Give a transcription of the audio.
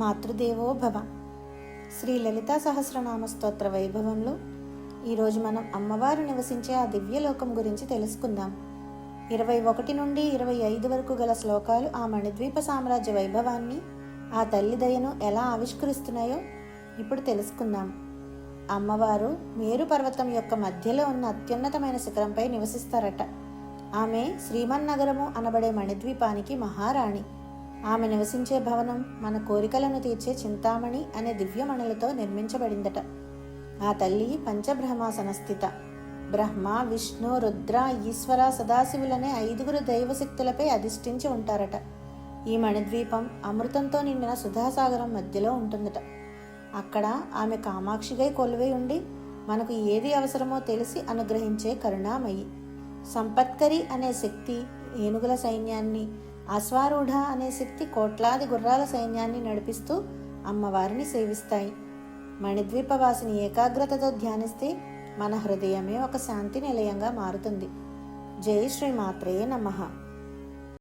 మాతృదేవో భవ. శ్రీ లలితా సహస్రనామ స్తోత్ర వైభవంలో ఈరోజు మనం అమ్మవారు నివసించే ఆ దివ్యలోకం గురించి తెలుసుకుందాం. 21 నుండి 25 వరకు గల శ్లోకాలు ఆ మణిద్వీప సామ్రాజ్య వైభవాన్ని, ఆ తల్లి దయను ఎలా ఆవిష్కరిస్తున్నాయో ఇప్పుడు తెలుసుకుందాం. అమ్మవారు మేరు పర్వతం యొక్క మధ్యలో ఉన్న అత్యున్నతమైన శిఖరంపై నివసిస్తారట. ఆమె శ్రీమన్నగరము అనబడే మణిద్వీపానికి మహారాణి. ఆమె నివసించే భవనం మన కోరికలను తీర్చే చింతామణి అనే దివ్యమణులతో నిర్మించబడిందట. ఆ తల్లి పంచబ్రహ్మాసన స్థిత. బ్రహ్మ, విష్ణు, రుద్ర, ఈశ్వర, సదాశివులనే 5 దైవశక్తులపై అధిష్ఠించి ఉంటారట. ఈ మణిద్వీపం అమృతంతో నిండిన సుధాసాగరం మధ్యలో ఉంటుందట. అక్కడ ఆమె కామాక్షిగై కొలువై ఉండి మనకు ఏది అవసరమో తెలిసి అనుగ్రహించే కరుణామయి. సంపత్కరి అనే శక్తి ఏనుగుల సైన్యాన్ని, అశ్వారూఢ అనే శక్తి కోట్లాది గుర్రాల సైన్యాన్ని నడిపిస్తూ అమ్మవారిని సేవిస్తాయి. మణిద్వీపవాసిని ఏకాగ్రతతో ధ్యానిస్తే మన హృదయమే ఒక శాంతి నిలయంగా మారుతుంది. జై శ్రీ మాత్రే నమః.